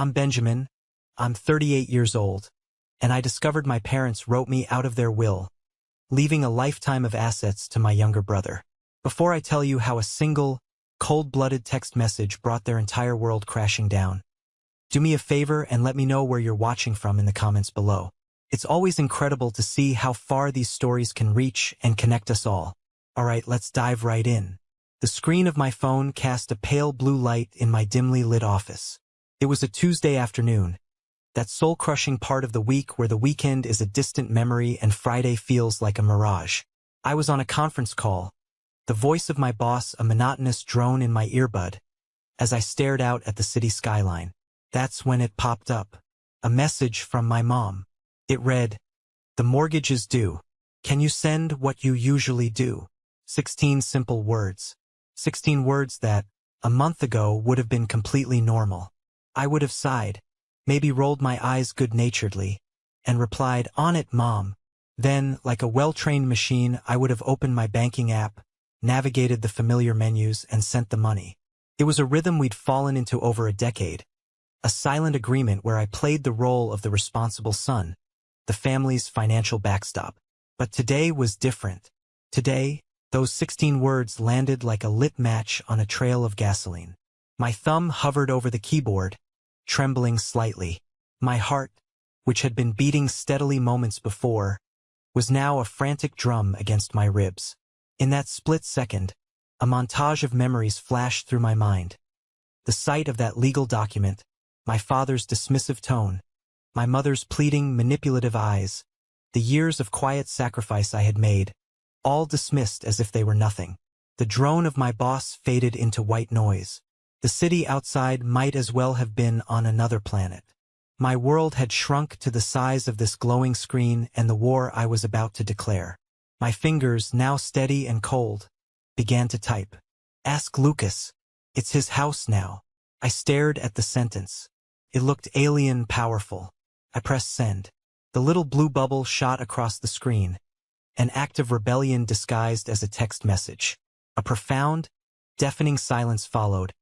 I'm Benjamin. I'm 38 years old, and I discovered my parents wrote me out of their will, leaving a lifetime of assets to my younger brother. Before I tell you how a single, cold-blooded text message brought their entire world crashing down, do me a favor and let me know where you're watching from in the comments below. It's always incredible to see how far these stories can reach and connect us all. Alright, let's dive right in. The screen of my phone cast a pale blue light in my dimly lit office. It was a Tuesday afternoon, that soul-crushing part of the week where the weekend is a distant memory and Friday feels like a mirage. I was on a conference call, the voice of my boss a monotonous drone in my earbud, as I stared out at the city skyline. That's when it popped up. A message from my mom. It read, "The mortgage is due. Can you send what you usually do?" 16 simple words. 16 words that, a month ago, would have been completely normal. I would have sighed, maybe rolled my eyes good-naturedly, and replied, "On it, Mom." Then, like a well-trained machine, I would have opened my banking app, navigated the familiar menus, and sent the money. It was a rhythm we'd fallen into over a decade, a silent agreement where I played the role of the responsible son, the family's financial backstop. But today was different. Today, those 16 words landed like a lit match on a trail of gasoline. My thumb hovered over the keyboard, trembling slightly. My heart, which had been beating steadily moments before, was now a frantic drum against my ribs. In that split second, a montage of memories flashed through my mind. The sight of that legal document, my father's dismissive tone, my mother's pleading, manipulative eyes, the years of quiet sacrifice I had made, all dismissed as if they were nothing. The drone of my boss faded into white noise. The city outside might as well have been on another planet. My world had shrunk to the size of this glowing screen and the war I was about to declare. My fingers, now steady and cold, began to type. "Ask Lucas. It's his house now." I stared at the sentence. It looked alien powerful. I pressed send. The little blue bubble shot across the screen, an act of rebellion disguised as a text message. A profound, deafening silence followed,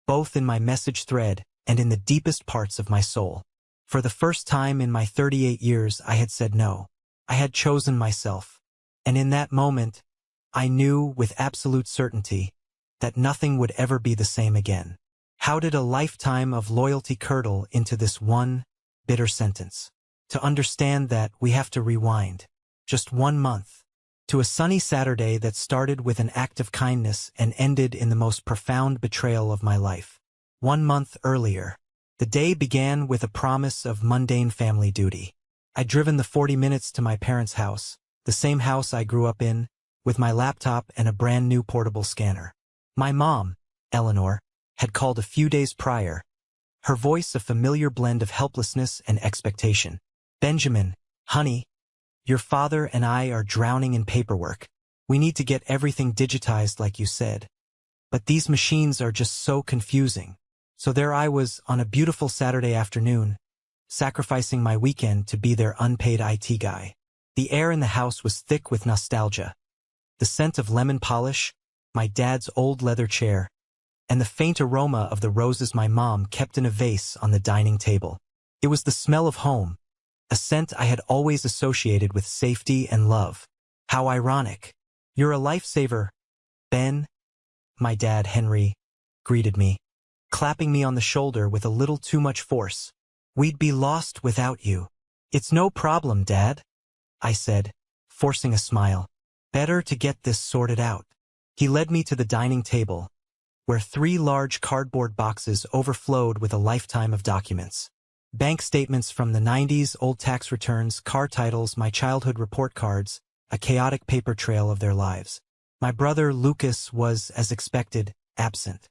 both in my message thread and in the deepest parts of my soul. For the first time in my 38 years, I had said no. I had chosen myself. And in that moment, I knew with absolute certainty that nothing would ever be the same again. How did a lifetime of loyalty curdle into this one bitter sentence? To understand that, we have to rewind. Just 1 month. To a sunny Saturday that started with an act of kindness and ended in the most profound betrayal of my life. 1 month earlier, the day began with a promise of mundane family duty. I'd driven the 40 minutes to my parents' house, the same house I grew up in, with my laptop and a brand new portable scanner. My mom, Eleanor, had called a few days prior, her voice a familiar blend of helplessness and expectation. "Benjamin, honey, your father and I are drowning in paperwork. We need to get everything digitized like you said. But these machines are just so confusing." So there I was on a beautiful Saturday afternoon, sacrificing my weekend to be their unpaid IT guy. The air in the house was thick with nostalgia. The scent of lemon polish, my dad's old leather chair, and the faint aroma of the roses my mom kept in a vase on the dining table. It was the smell of home, a scent I had always associated with safety and love. How ironic. "You're a lifesaver, Ben," my dad, Henry, greeted me, clapping me on the shoulder with a little too much force. "We'd be lost without you." "It's no problem, Dad," I said, forcing a smile. "Better to get this sorted out." He led me to the dining table, where 3 large cardboard boxes overflowed with a lifetime of documents. Bank statements from the 90s, old tax returns, car titles, my childhood report cards, a chaotic paper trail of their lives. My brother Lucas was, as expected, absent.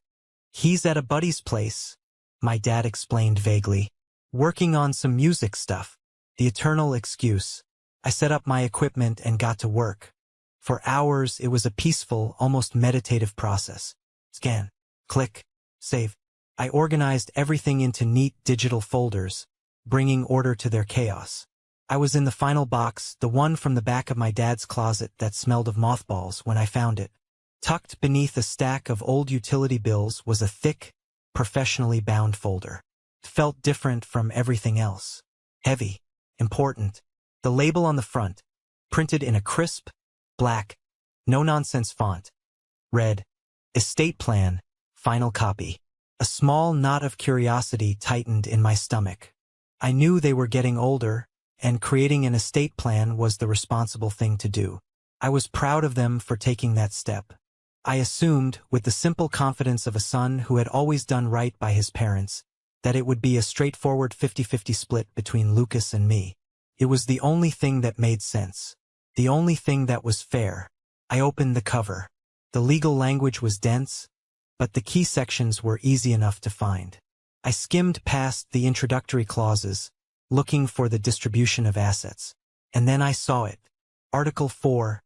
"He's at a buddy's place," my dad explained vaguely, "working on some music stuff." The eternal excuse. I set up my equipment and got to work. For hours, it was a peaceful, almost meditative process. Scan, click, save. I organized everything into neat digital folders, bringing order to their chaos. I was in the final box, the one from the back of my dad's closet that smelled of mothballs, when I found it. Tucked beneath a stack of old utility bills was a thick, professionally bound folder. It felt different from everything else. Heavy. Important. The label on the front, printed in a crisp, black, no-nonsense font, read, Estate Plan, Final Copy. A small knot of curiosity tightened in my stomach. I knew they were getting older, and creating an estate plan was the responsible thing to do. I was proud of them for taking that step. I assumed, with the simple confidence of a son who had always done right by his parents, that it would be a straightforward 50-50 split between Lucas and me. It was the only thing that made sense. The only thing that was fair. I opened the cover. The legal language was dense, but the key sections were easy enough to find. I skimmed past the introductory clauses, looking for the distribution of assets. And then I saw it. Article 4,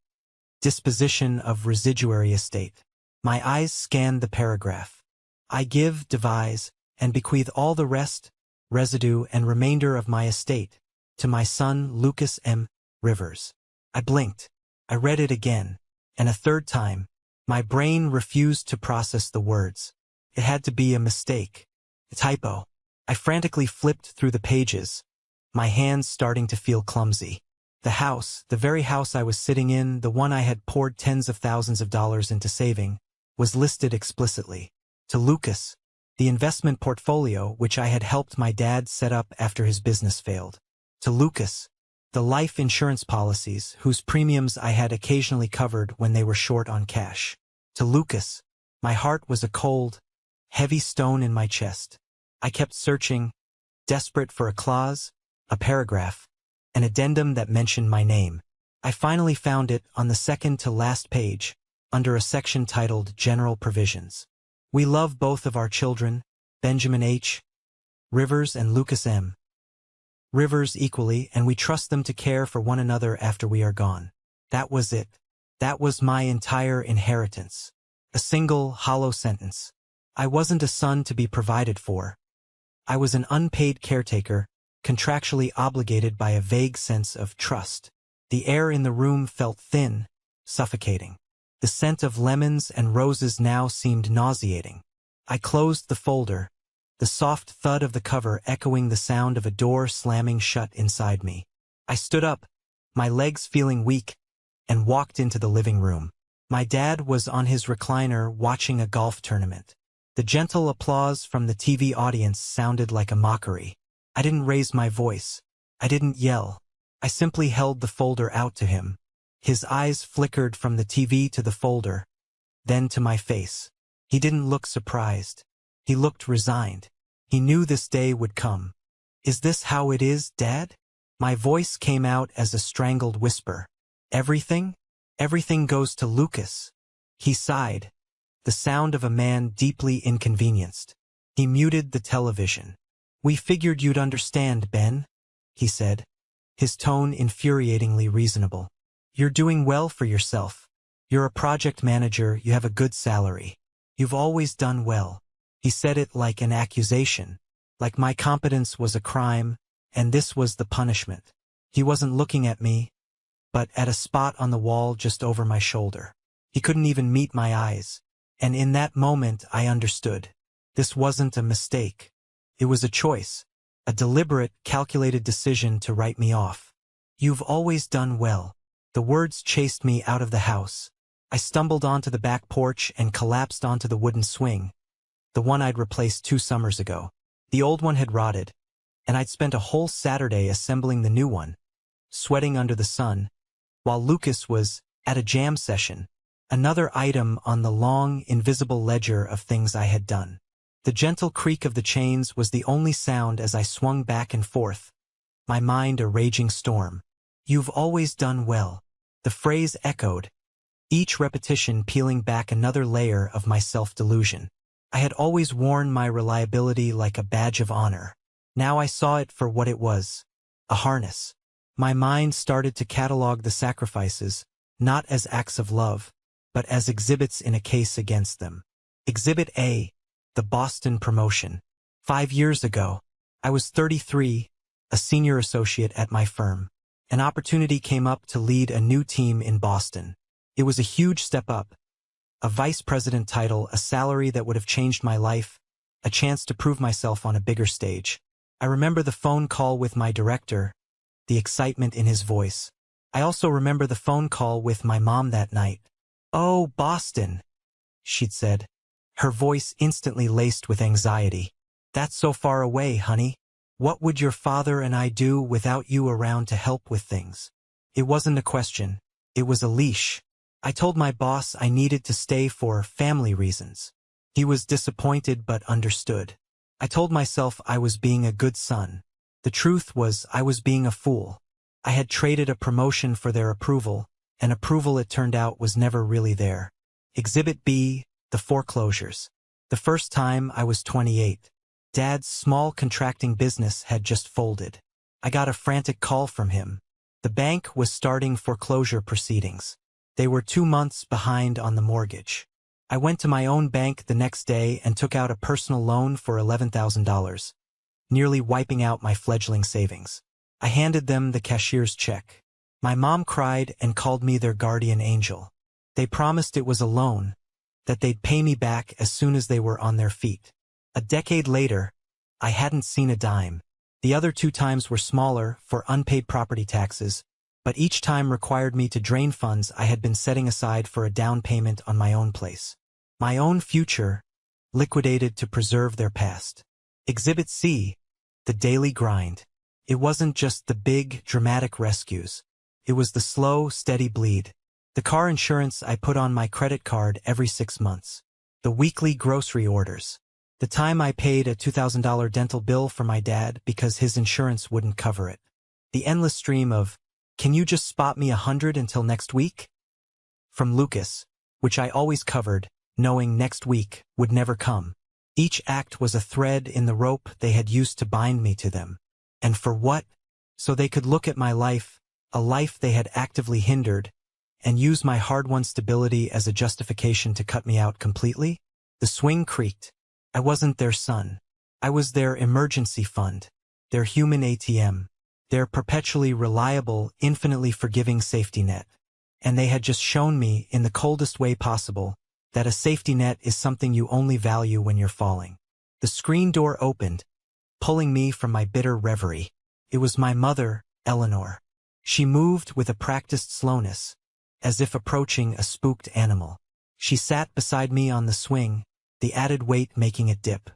Disposition of Residuary Estate. My eyes scanned the paragraph. I give, devise, and bequeath all the rest, residue, and remainder of my estate to my son Lucas M. Rivers. I blinked. I read it again, and a third time. My brain refused to process the words. It had to be a mistake. A typo. I frantically flipped through the pages, my hands starting to feel clumsy. The house, the very house I was sitting in, the one I had poured tens of thousands of dollars into saving, was listed explicitly. To Lucas, the investment portfolio which I had helped my dad set up after his business failed. To Lucas, the life insurance policies whose premiums I had occasionally covered when they were short on cash. To Lucas, my heart was a cold, heavy stone in my chest. I kept searching, desperate for a clause, a paragraph, an addendum that mentioned my name. I finally found it on the second to last page, under a section titled General Provisions. We love both of our children, Benjamin H. Rivers and Lucas M. Rivers equally, and we trust them to care for one another after we are gone. That was it. That was my entire inheritance. A single, hollow sentence. I wasn't a son to be provided for. I was an unpaid caretaker, contractually obligated by a vague sense of trust. The air in the room felt thin, suffocating. The scent of lemons and roses now seemed nauseating. I closed the folder, the soft thud of the cover echoing the sound of a door slamming shut inside me. I stood up, my legs feeling weak, and walked into the living room. My dad was on his recliner watching a golf tournament. The gentle applause from the TV audience sounded like a mockery. I didn't raise my voice. I didn't yell. I simply held the folder out to him. His eyes flickered from the TV to the folder, then to my face. He didn't look surprised. He looked resigned. He knew this day would come. Is this how it is, Dad? My voice came out as a strangled whisper. Everything? Everything goes to Lucas. He sighed, the sound of a man deeply inconvenienced. He muted the television. We figured you'd understand, Ben, he said, his tone infuriatingly reasonable. You're doing well for yourself. You're a project manager, you have a good salary. You've always done well. He said it like an accusation, like my competence was a crime, and this was the punishment. He wasn't looking at me, but at a spot on the wall just over my shoulder. He couldn't even meet my eyes, and in that moment I understood. This wasn't a mistake. It was a choice, a deliberate, calculated decision to write me off. You've always done well. The words chased me out of the house. I stumbled onto the back porch and collapsed onto the wooden swing, the one I'd replaced 2 summers ago. The old one had rotted, and I'd spent a whole Saturday assembling the new one, sweating under the sun, while Lucas was at a jam session, another item on the long, invisible ledger of things I had done. The gentle creak of the chains was the only sound as I swung back and forth, my mind a raging storm. You've always done well. The phrase echoed, each repetition peeling back another layer of my self-delusion. I had always worn my reliability like a badge of honor. Now I saw it for what it was, a harness. My mind started to catalog the sacrifices, not as acts of love, but as exhibits in a case against them. Exhibit A, the Boston promotion. 5 years ago, I was 33, a senior associate at my firm. An opportunity came up to lead a new team in Boston. It was a huge step up, a vice president title, a salary that would have changed my life, a chance to prove myself on a bigger stage. I remember the phone call with my director, the excitement in his voice. I also remember the phone call with my mom that night. "Oh, Boston," she'd said, her voice instantly laced with anxiety. "That's so far away, honey. What would your father and I do without you around to help with things?" It wasn't a question. It was a leash. I told my boss I needed to stay for family reasons. He was disappointed but understood. I told myself I was being a good son. The truth was I was being a fool. I had traded a promotion for their approval, and approval it turned out was never really there. Exhibit B, the foreclosures. The first time I was 28. Dad's small contracting business had just folded. I got a frantic call from him. The bank was starting foreclosure proceedings. They were 2 months behind on the mortgage. I went to my own bank the next day and took out a personal loan for $11,000, nearly wiping out my fledgling savings. I handed them the cashier's check. My mom cried and called me their guardian angel. They promised it was a loan, that they'd pay me back as soon as they were on their feet. A decade later, I hadn't seen a dime. The other 2 times were smaller, for unpaid property taxes, but each time required me to drain funds I had been setting aside for a down payment on my own place. My own future, liquidated to preserve their past. Exhibit C, the daily grind. It wasn't just the big, dramatic rescues. It was the slow, steady bleed. The car insurance I put on my credit card every 6 months. The weekly grocery orders. The time I paid a $2,000 dental bill for my dad because his insurance wouldn't cover it. The endless stream of, "Can you just spot me 100 until next week?" from Lucas, which I always covered, knowing next week would never come. Each act was a thread in the rope they had used to bind me to them. And for what? So they could look at my life, a life they had actively hindered, and use my hard-won stability as a justification to cut me out completely? The swing creaked. I wasn't their son. I was their emergency fund, their human ATM, their perpetually reliable, infinitely forgiving safety net. And they had just shown me, in the coldest way possible, that a safety net is something you only value when you're falling. The screen door opened, pulling me from my bitter reverie. It was my mother, Eleanor. She moved with a practiced slowness, as if approaching a spooked animal. She sat beside me on the swing, the added weight making it dip.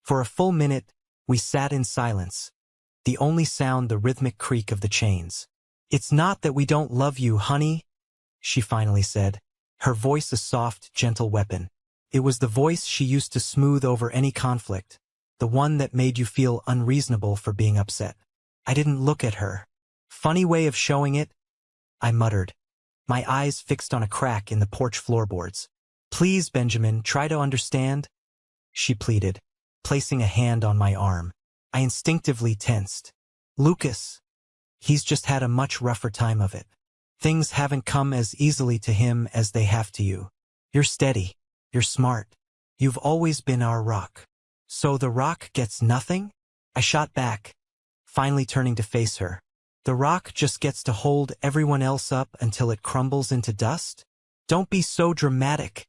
For a full minute, we sat in silence, the only sound the rhythmic creak of the chains. "It's not that we don't love you, honey," she finally said, her voice a soft, gentle weapon. It was the voice she used to smooth over any conflict, the one that made you feel unreasonable for being upset. I didn't look at her. "Funny way of showing it," I muttered, my eyes fixed on a crack in the porch floorboards. "Please, Benjamin, try to understand," she pleaded, placing a hand on my arm. I instinctively tensed. "Lucas. He's just had a much rougher time of it. Things haven't come as easily to him as they have to you. You're steady. You're smart. You've always been our rock. So the rock gets nothing?" I shot back, finally turning to face her. "The rock just gets to hold everyone else up until it crumbles into dust? Don't be so dramatic,"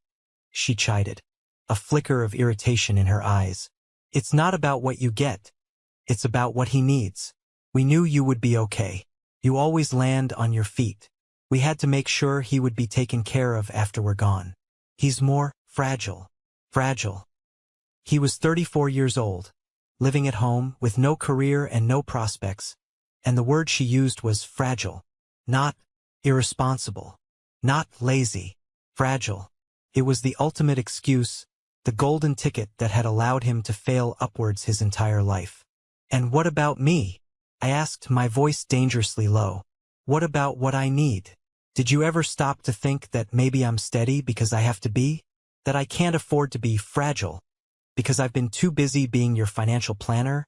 she chided, a flicker of irritation in her eyes. "It's not about what you get. It's about what he needs. We knew you would be okay. You always land on your feet. We had to make sure he would be taken care of after we're gone. He's more fragile." Fragile. He was 34 years old, living at home with no career and no prospects, and the word she used was fragile. Not irresponsible. Not lazy. Fragile. It was the ultimate excuse, the golden ticket that had allowed him to fail upwards his entire life. "And what about me?" I asked, my voice dangerously low. "What about what I need? Did you ever stop to think that maybe I'm steady because I have to be? That I can't afford to be fragile because I've been too busy being your financial planner,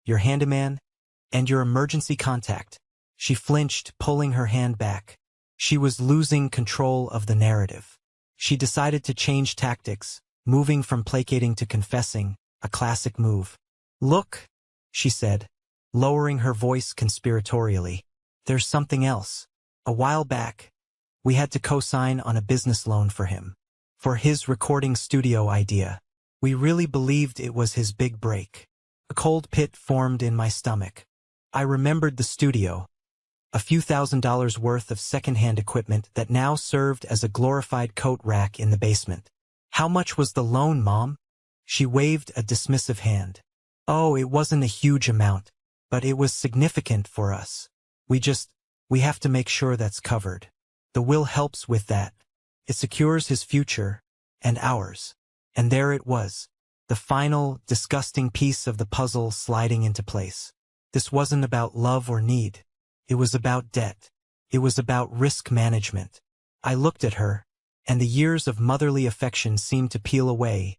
your handyman, and your emergency contact?" She flinched, pulling her hand back. She was losing control of the narrative. She decided to change tactics, moving from placating to confessing, a classic move. "Look," she said, lowering her voice conspiratorially, "there's something else. A while back, we had to co-sign on a business loan for him. For his recording studio idea. We really believed it was his big break. A cold pit formed in my stomach. I remembered the studio, a few $1,000s worth of second-hand equipment that now served as a glorified coat rack in the basement. How much was the loan, Mom? She waved a dismissive hand. Oh, it wasn't a huge amount, but it was significant for us. We have to make sure that's covered. The will helps with that. It secures his future, and ours. And there it was, the final, disgusting piece of the puzzle sliding into place. This wasn't about love or need. It was about debt. It was about risk management. I looked at her, and the years of motherly affection seemed to peel away,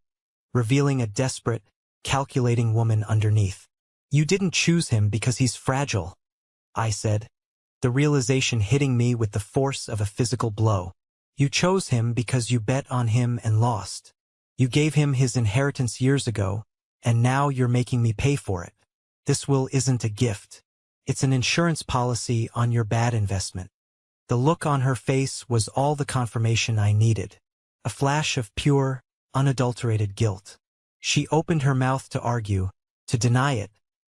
revealing a desperate, calculating woman underneath. You didn't choose him because he's fragile, I said, the realization hitting me with the force of a physical blow. You chose him because you bet on him and lost. You gave him his inheritance years ago, and now you're making me pay for it. This will isn't a gift. It's an insurance policy on your bad investment. The look on her face was all the confirmation I needed. A flash of pure, unadulterated guilt. She opened her mouth to argue, to deny it,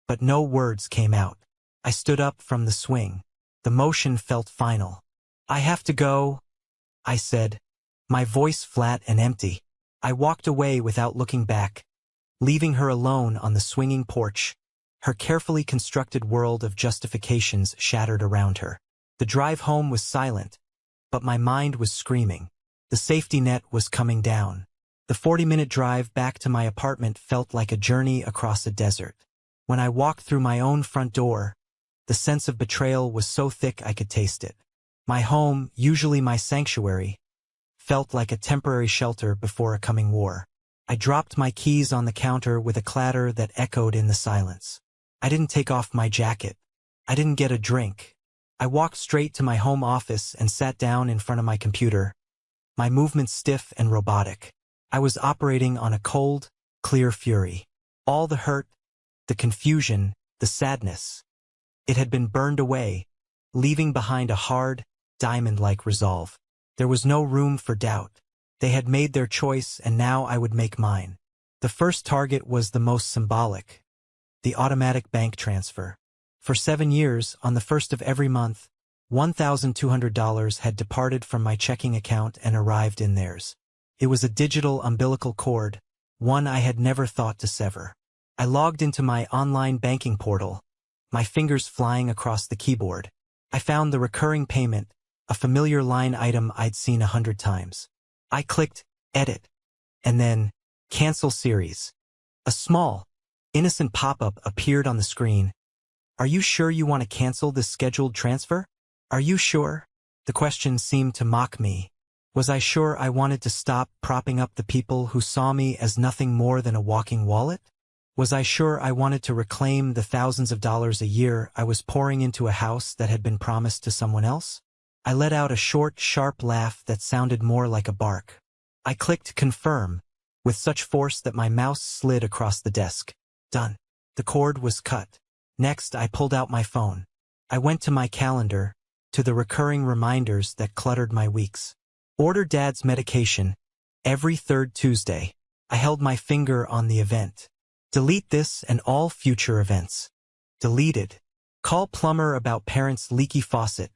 but no words came out. I stood up from the swing. The motion felt final. I have to go, I said, my voice flat and empty. I walked away without looking back, leaving her alone on the swinging porch, her carefully constructed world of justifications shattered around her. The drive home was silent, but my mind was screaming. The safety net was coming down. The 40-minute drive back to my apartment felt like a journey across a desert. When I walked through my own front door, the sense of betrayal was so thick I could taste it. My home, usually my sanctuary, felt like a temporary shelter before a coming war. I dropped my keys on the counter with a clatter that echoed in the silence. I didn't take off my jacket. I didn't get a drink. I walked straight to my home office and sat down in front of my computer, my movements stiff and robotic. I was operating on a cold, clear fury. All the hurt, the confusion, the sadness. It had been burned away, leaving behind a hard, diamond-like resolve. There was no room for doubt. They had made their choice, and now I would make mine. The first target was the most symbolic, the automatic bank transfer. For 7 years, on the first of every month, $1,200 had departed from my checking account and arrived in theirs. It was a digital umbilical cord, one I had never thought to sever. I logged into my online banking portal, my fingers flying across the keyboard. I found the recurring payment, a familiar line item I'd seen 100 times. I clicked Edit, and then Cancel Series. A small, innocent pop-up appeared on the screen. Are you sure you want to cancel this scheduled transfer? Are you sure? The question seemed to mock me. Was I sure I wanted to stop propping up the people who saw me as nothing more than a walking wallet? Was I sure I wanted to reclaim the thousands of dollars a year I was pouring into a house that had been promised to someone else? I let out a short, sharp laugh that sounded more like a bark. I clicked Confirm, with such force that my mouse slid across the desk. Done. The cord was cut. Next, I pulled out my phone. I went to my calendar, to the recurring reminders that cluttered my weeks. Order Dad's medication, every third Tuesday. I held my finger on the event. Delete this and all future events. Deleted. Call plumber about parents' leaky faucet,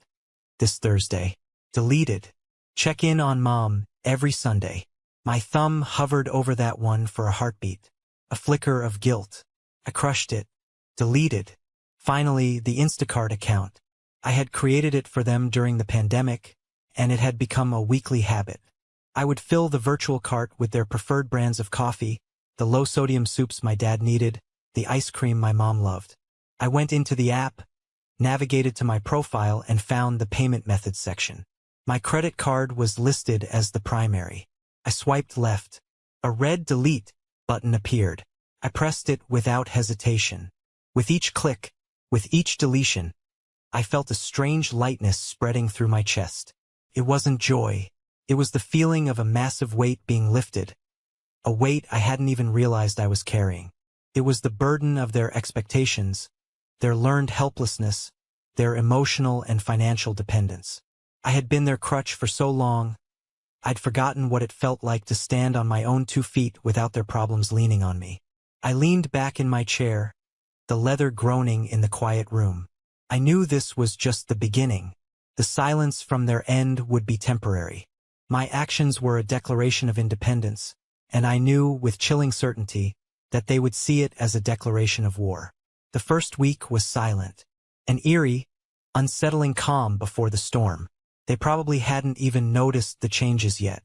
this Thursday. Deleted. Check in on Mom, every Sunday. My thumb hovered over that one for a heartbeat. A flicker of guilt. I crushed it. Deleted. Finally, the Instacart account. I had created it for them during the pandemic, and it had become a weekly habit. I would fill the virtual cart with their preferred brands of coffee, the low-sodium soups my dad needed, the ice cream my mom loved. I went into the app, navigated to my profile, and found the payment methods section. My credit card was listed as the primary. I swiped left. A red Delete button appeared. I pressed it without hesitation. With each click, with each deletion, I felt a strange lightness spreading through my chest. It wasn't joy. It was the feeling of a massive weight being lifted. A weight I hadn't even realized I was carrying. It was the burden of their expectations, their learned helplessness, their emotional and financial dependence. I had been their crutch for so long, I'd forgotten what it felt like to stand on my own 2 feet without their problems leaning on me. I leaned back in my chair, the leather groaning in the quiet room. I knew this was just the beginning. The silence from their end would be temporary. My actions were a declaration of independence, and I knew with chilling certainty that they would see it as a declaration of war. The first week was silent, an eerie, unsettling calm before the storm. They probably hadn't even noticed the changes yet.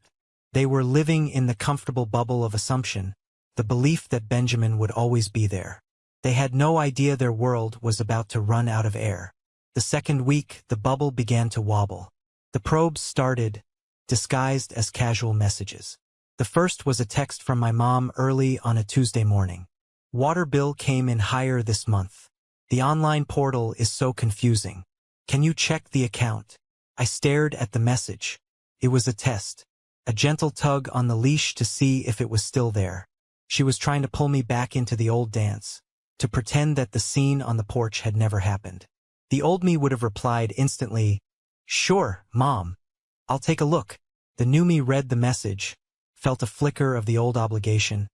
They were living in the comfortable bubble of assumption, the belief that Benjamin would always be there. They had no idea their world was about to run out of air. The second week, the bubble began to wobble. The probes started, disguised as casual messages. The first was a text from my mom early on a Tuesday morning. Water bill came in higher this month. The online portal is so confusing. Can you check the account? I stared at the message. It was a test, a gentle tug on the leash to see if it was still there. She was trying to pull me back into the old dance, to pretend that the scene on the porch had never happened. The old me would have replied instantly, "Sure, Mom. I'll take a look." The new me read the message, felt a flicker of the old obligation,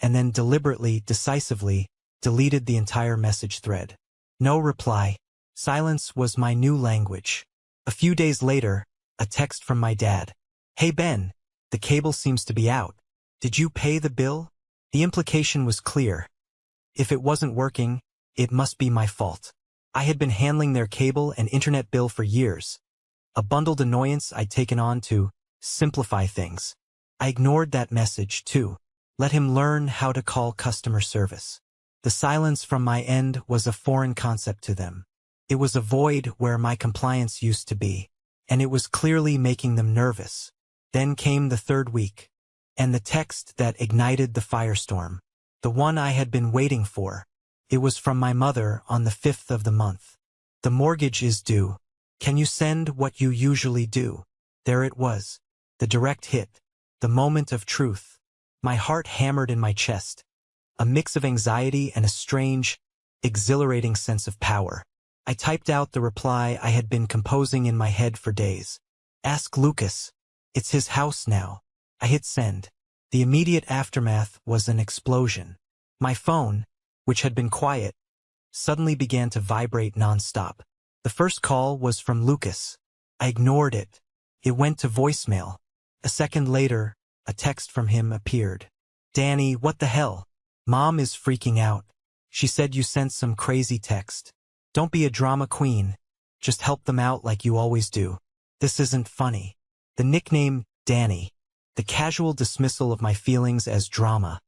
and then deliberately, decisively, deleted the entire message thread. No reply. Silence was my new language. A few days later, a text from my dad. "Hey Ben, the cable seems to be out. Did you pay the bill?" The implication was clear. If it wasn't working, it must be my fault. I had been handling their cable and internet bill for years, a bundled annoyance I'd taken on to simplify things. I ignored that message, too. Let him learn how to call customer service. The silence from my end was a foreign concept to them. It was a void where my compliance used to be, and it was clearly making them nervous. Then came the third week, and the text that ignited the firestorm, the one I had been waiting for. It was from my mother on the 5th of the month. "The mortgage is due. Can you send what you usually do?" There it was, the direct hit, the moment of truth. My heart hammered in my chest, a mix of anxiety and a strange, exhilarating sense of power. I typed out the reply I had been composing in my head for days. "Ask Lucas. It's his house now." I hit send. The immediate aftermath was an explosion. My phone, which had been quiet, suddenly began to vibrate nonstop. The first call was from Lucas. I ignored it. It went to voicemail. A second later, a text from him appeared. "Danny, what the hell? Mom is freaking out. She said you sent some crazy text. Don't be a drama queen. Just help them out like you always do. This isn't funny." The nickname, Danny. The casual dismissal of my feelings as drama.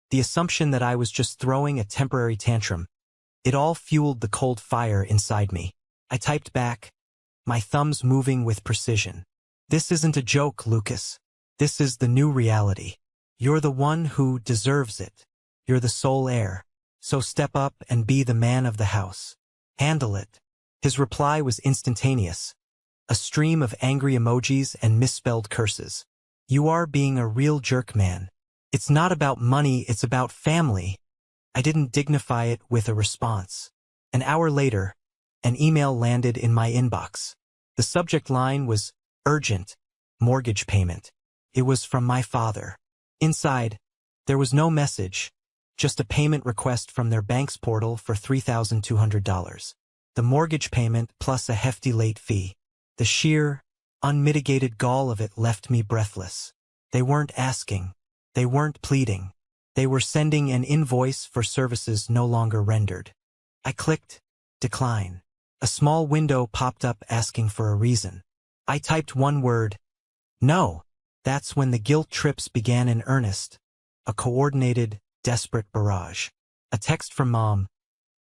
The assumption that I was just throwing a temporary tantrum. It all fueled the cold fire inside me. I typed back, my thumbs moving with precision. "This isn't a joke, Lucas. This is the new reality. You're the one who deserves it. You're the sole heir. So step up and be the man of the house. Handle it." His reply was instantaneous. A stream of angry emojis and misspelled curses. "You are being a real jerk, man. It's not about money, it's about family." I didn't dignify it with a response. An hour later, an email landed in my inbox. The subject line was urgent, mortgage payment. It was from my father. Inside, there was no message, just a payment request from their bank's portal for $3,200. The mortgage payment plus a hefty late fee. The sheer, unmitigated gall of it left me breathless. They weren't asking. They weren't pleading. They were sending an invoice for services no longer rendered. I clicked decline. A small window popped up asking for a reason. I typed one word, no. That's when the guilt trips began in earnest. A coordinated, desperate barrage. A text from Mom.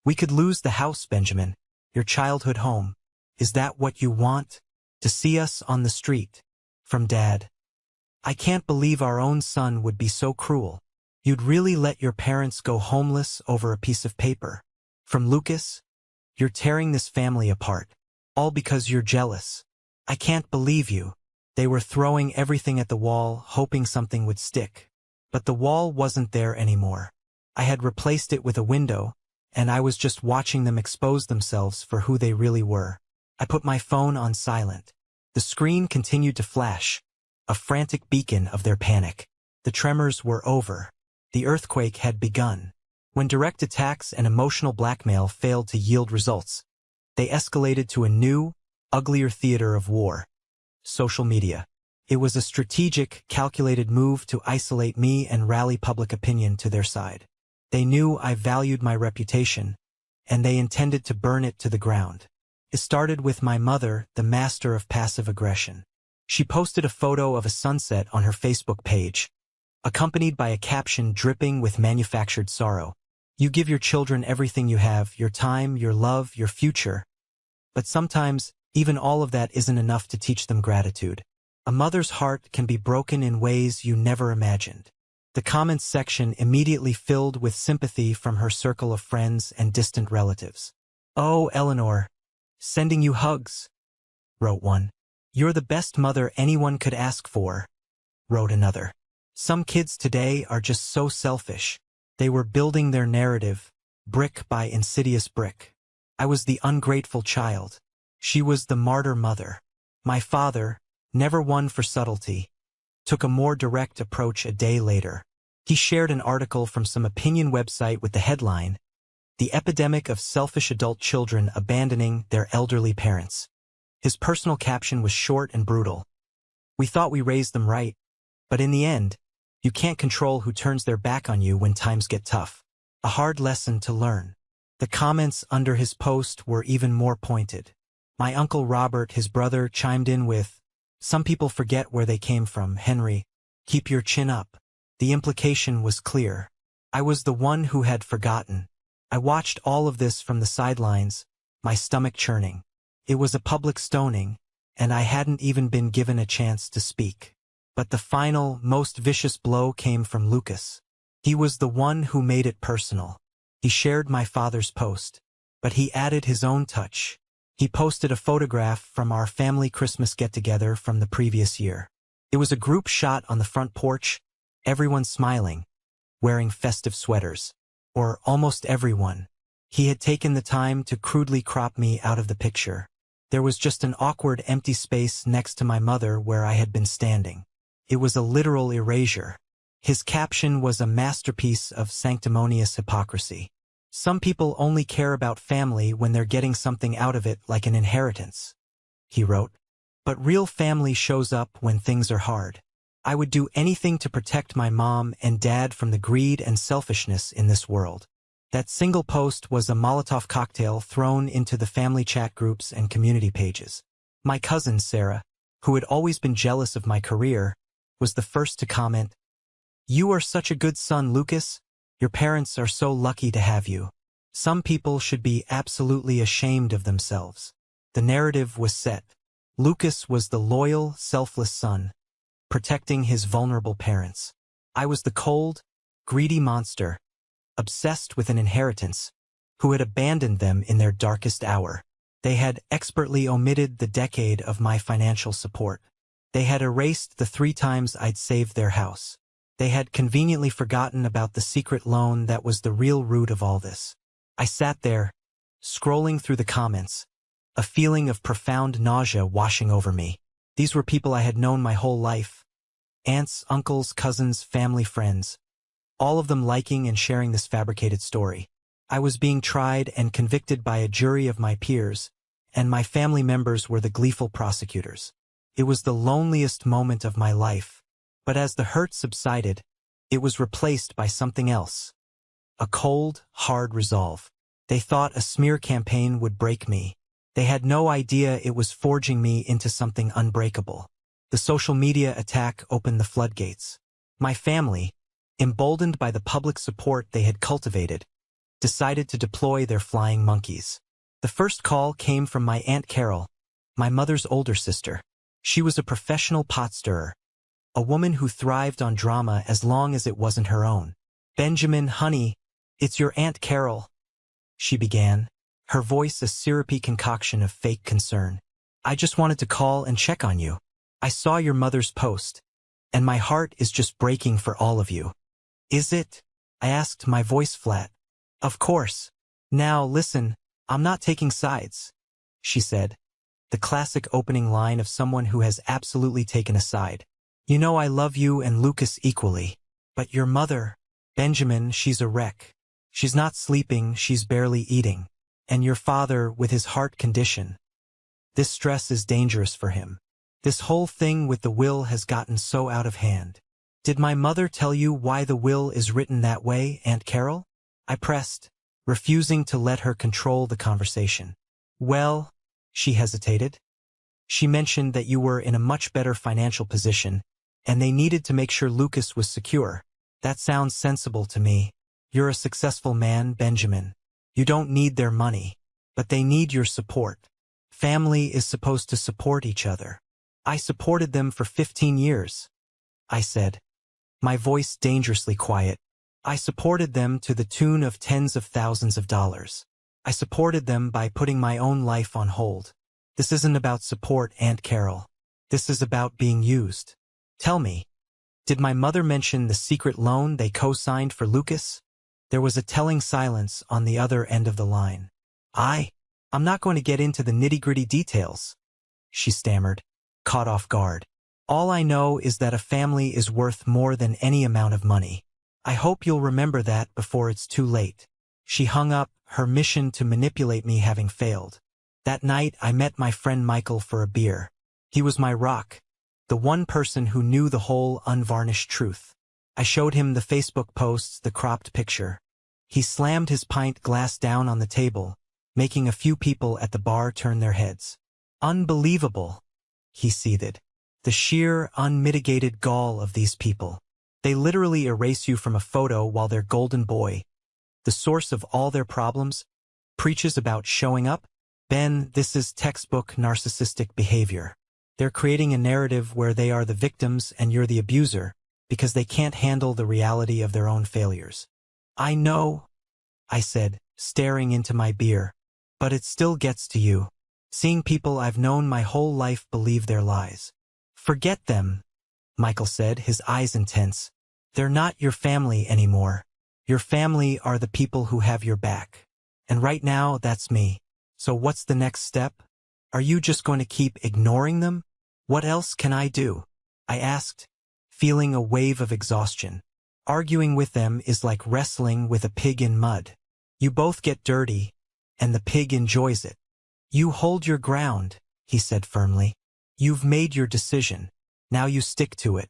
"We could lose the house, Benjamin. Your childhood home. Is that what you want? To see us on the street?" From Dad. "I can't believe our own son would be so cruel. You'd really let your parents go homeless over a piece of paper." From Lucas. "You're tearing this family apart. All because you're jealous. I can't believe you." They were throwing everything at the wall, hoping something would stick. But the wall wasn't there anymore. I had replaced it with a window, and I was just watching them expose themselves for who they really were. I put my phone on silent. The screen continued to flash. a frantic beacon of their panic. The tremors were over. The earthquake had begun. When direct attacks and emotional blackmail failed to yield results, they escalated to a new, uglier theater of war. Social media. It was a strategic, calculated move to isolate me and rally public opinion to their side. They knew I valued my reputation, and they intended to burn it to the ground. It started with my mother, the master of passive aggression. She posted a photo of a sunset on her Facebook page, accompanied by a caption dripping with manufactured sorrow. You give your children everything you have, your time, your love, your future. But sometimes, even all of that isn't enough to teach them gratitude. A mother's heart can be broken in ways you never imagined. The comments section immediately filled with sympathy from her circle of friends and distant relatives. "Oh, Eleanor, sending you hugs," wrote one. "You're the best mother anyone could ask for," wrote another. "Some kids today are just so selfish." They were building their narrative, brick by insidious brick. I was the ungrateful child. She was the martyr mother. My father, never one for subtlety, took a more direct approach a day later. He shared an article from some opinion website with the headline, "The Epidemic of Selfish Adult Children Abandoning Their Elderly Parents." His personal caption was short and brutal. "We thought we raised them right, but in the end, you can't control who turns their back on you when times get tough." A hard lesson to learn. The comments under his post were even more pointed. My Uncle Robert, his brother, chimed in with, "Some people forget where they came from, Henry. Keep your chin up." The implication was clear. I was the one who had forgotten. I watched all of this from the sidelines, my stomach churning. It was a public stoning, and I hadn't even been given a chance to speak. But the final, most vicious blow came from Lucas. He was the one who made it personal. He shared my father's post, but he added his own touch. He posted a photograph from our family Christmas get-together from the previous year. It was a group shot on the front porch, everyone smiling, wearing festive sweaters. Or almost everyone. He had taken the time to crudely crop me out of the picture. There was just an awkward empty space next to my mother where I had been standing. It was a literal erasure. His caption was a masterpiece of sanctimonious hypocrisy. "Some people only care about family when they're getting something out of it, like an inheritance," he wrote. "But real family shows up when things are hard. I would do anything to protect my mom and dad from the greed and selfishness in this world." That single post was a Molotov cocktail thrown into the family chat groups and community pages. My cousin, Sarah, who had always been jealous of my career, was the first to comment, "You are such a good son, Lucas. Your parents are so lucky to have you. Some people should be absolutely ashamed of themselves." The narrative was set. Lucas was the loyal, selfless son, protecting his vulnerable parents. I was the cold, greedy monster, obsessed with an inheritance, who had abandoned them in their darkest hour. They had expertly omitted the decade of my financial support. They had erased the 3 times I'd saved their house. They had conveniently forgotten about the secret loan that was the real root of all this. I sat there, scrolling through the comments, a feeling of profound nausea washing over me. These were people I had known my whole life. Aunts, uncles, cousins, family, friends. All of them liking and sharing this fabricated story. I was being tried and convicted by a jury of my peers, and my family members were the gleeful prosecutors. It was the loneliest moment of my life, but as the hurt subsided, it was replaced by something else. A cold, hard resolve. They thought a smear campaign would break me. They had no idea it was forging me into something unbreakable. The social media attack opened the floodgates. My family, emboldened by the public support they had cultivated, decided to deploy their flying monkeys. The first call came from my Aunt Carol, my mother's older sister. She was a professional pot stirrer, a woman who thrived on drama as long as it wasn't her own. "Benjamin, honey, it's your Aunt Carol," she began, her voice a syrupy concoction of fake concern. "I just wanted to call and check on you. I saw your mother's post, and my heart is just breaking for all of you." "Is it?" I asked, my voice flat. "Of course. Now, listen, I'm not taking sides," she said, the classic opening line of someone who has absolutely taken a side. You know I love you and Lucas equally. But your mother, Benjamin, she's a wreck. She's not sleeping, she's barely eating. And your father, with his heart condition. This stress is dangerous for him. This whole thing with the will has gotten so out of hand. Did my mother tell you why the will is written that way, Aunt Carol? I pressed, refusing to let her control the conversation. Well, she hesitated. She mentioned that you were in a much better financial position, and they needed to make sure Lucas was secure. That sounds sensible to me. You're a successful man, Benjamin. You don't need their money, but they need your support. Family is supposed to support each other. I supported them for 15 years, I said, my voice dangerously quiet. I supported them to the tune of tens of thousands of dollars. I supported them by putting my own life on hold. This isn't about support, Aunt Carol. This is about being used. Tell me, did my mother mention the secret loan they co-signed for Lucas? There was a telling silence on the other end of the line. I'm not going to get into the nitty-gritty details, she stammered, caught off guard. All I know is that a family is worth more than any amount of money. I hope you'll remember that before it's too late. She hung up, her mission to manipulate me having failed. That night I met my friend Michael for a beer. He was my rock, the one person who knew the whole unvarnished truth. I showed him the Facebook posts, the cropped picture. He slammed his pint glass down on the table, making a few people at the bar turn their heads. Unbelievable, he seethed. The sheer, unmitigated gall of these people. They literally erase you from a photo while their golden boy, the source of all their problems, preaches about showing up. Ben, this is textbook narcissistic behavior. They're creating a narrative where they are the victims and you're the abuser, because they can't handle the reality of their own failures. I know, I said, staring into my beer. But it still gets to you. Seeing people I've known my whole life believe their lies. Forget them, Michael said, his eyes intense. They're not your family anymore. Your family are the people who have your back. And right now, that's me. So what's the next step? Are you just going to keep ignoring them? What else can I do? I asked, feeling a wave of exhaustion. Arguing with them is like wrestling with a pig in mud. You both get dirty, and the pig enjoys it. You hold your ground, he said firmly. You've made your decision. Now you stick to it.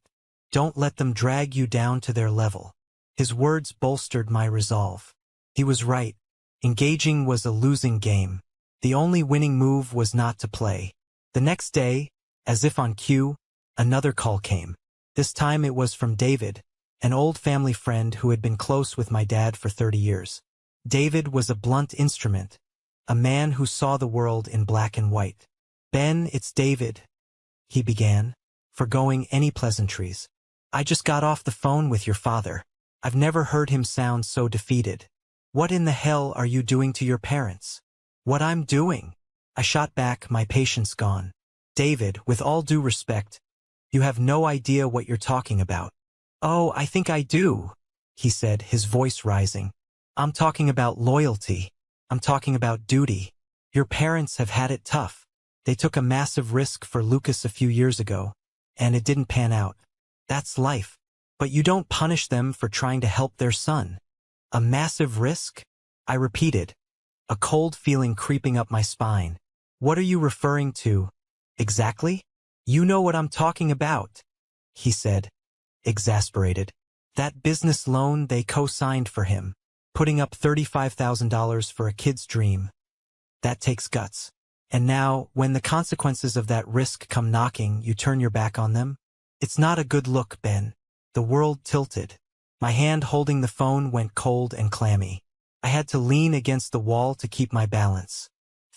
Don't let them drag you down to their level. His words bolstered my resolve. He was right. Engaging was a losing game. The only winning move was not to play. The next day, as if on cue, another call came. This time it was from David, an old family friend who had been close with my dad for 30 years. David was a blunt instrument, a man who saw the world in black and white. Ben, it's David, he began, forgoing any pleasantries. I just got off the phone with your father. I've never heard him sound so defeated. What in the hell are you doing to your parents? What I'm doing? I shot back, my patience gone. David, with all due respect, you have no idea what you're talking about. Oh, I think I do, he said, his voice rising. I'm talking about loyalty. I'm talking about duty. Your parents have had it tough. They took a massive risk for Lucas a few years ago, and it didn't pan out. That's life. But you don't punish them for trying to help their son. A massive risk? I repeated, a cold feeling creeping up my spine. What are you referring to? Exactly? You know what I'm talking about, he said, exasperated. That business loan they co-signed for him. Putting up $35,000 for a kid's dream. That takes guts. And now, when the consequences of that risk come knocking, you turn your back on them? It's not a good look, Ben. The world tilted. My hand holding the phone went cold and clammy. I had to lean against the wall to keep my balance.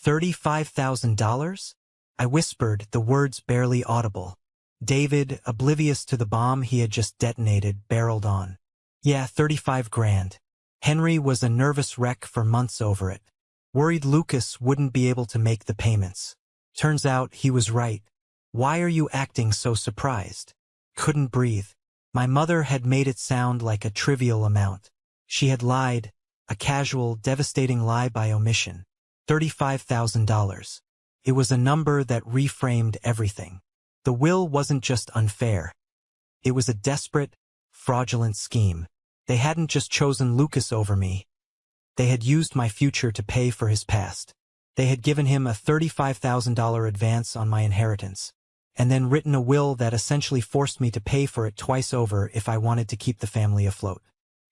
$35,000? I whispered, the words barely audible. David, oblivious to the bomb he had just detonated, barreled on. Yeah, 35 grand. Henry was a nervous wreck for months over it. Worried Lucas wouldn't be able to make the payments. Turns out he was right. Why are you acting so surprised? Couldn't breathe. My mother had made it sound like a trivial amount. She had lied, a casual, devastating lie by omission. $35,000. It was a number that reframed everything. The will wasn't just unfair. It was a desperate, fraudulent scheme. They hadn't just chosen Lucas over me. They had used my future to pay for his past. They had given him a $35,000 advance on my inheritance, and then written a will that essentially forced me to pay for it twice over if I wanted to keep the family afloat.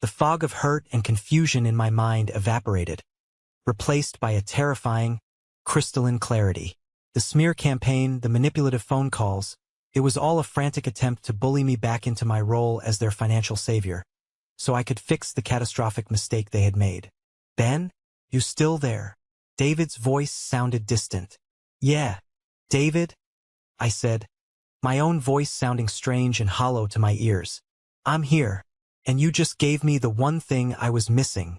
The fog of hurt and confusion in my mind evaporated, replaced by a terrifying, crystalline clarity. The smear campaign, the manipulative phone calls, it was all a frantic attempt to bully me back into my role as their financial savior, so I could fix the catastrophic mistake they had made. Ben, you still there? David's voice sounded distant. Yeah, David, I said, my own voice sounding strange and hollow to my ears. I'm here, and you just gave me the one thing I was missing.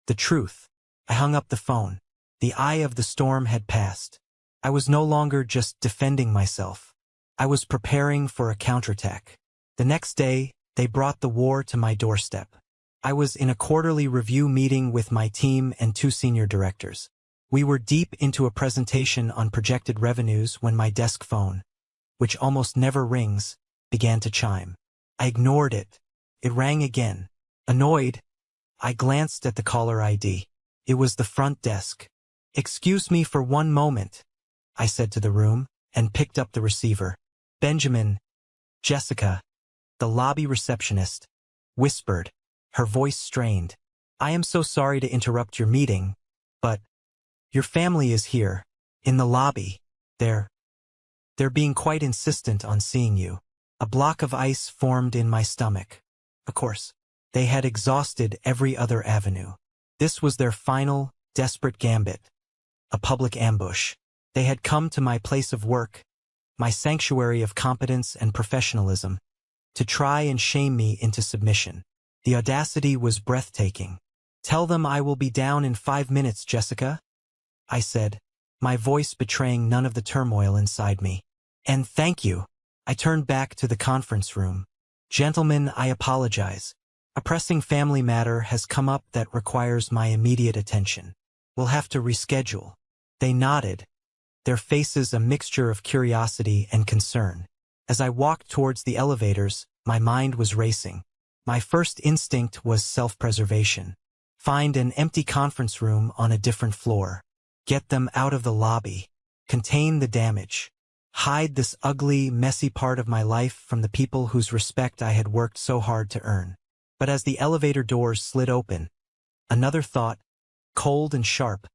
The truth. I hung up the phone. The eye of the storm had passed. I was no longer just defending myself. I was preparing for a counterattack. The next day, they brought the war to my doorstep. I was in a quarterly review meeting with my team and 2 senior directors. We were deep into a presentation on projected revenues when my desk phone, which almost never rings, began to chime. I ignored it. It rang again. Annoyed, I glanced at the caller ID. It was the front desk. Excuse me for one moment, I said to the room, and picked up the receiver. Benjamin, Jessica, the lobby receptionist, whispered, her voice strained. I am so sorry to interrupt your meeting, but your family is here, in the lobby. They're being quite insistent on seeing you. A block of ice formed in my stomach. Of course, they had exhausted every other avenue. This was their final, desperate gambit. A public ambush. They had come to my place of work, my sanctuary of competence and professionalism, to try and shame me into submission. The audacity was breathtaking. Tell them I will be down in 5 minutes, Jessica, I said, my voice betraying none of the turmoil inside me. And thank you. I turned back to the conference room. Gentlemen, I apologize. A pressing family matter has come up that requires my immediate attention. We'll have to reschedule. They nodded, their faces a mixture of curiosity and concern. As I walked towards the elevators, my mind was racing. My first instinct was self-preservation. Find an empty conference room on a different floor. Get them out of the lobby. Contain the damage. Hide this ugly, messy part of my life from the people whose respect I had worked so hard to earn. But as the elevator doors slid open, another thought, cold and sharp,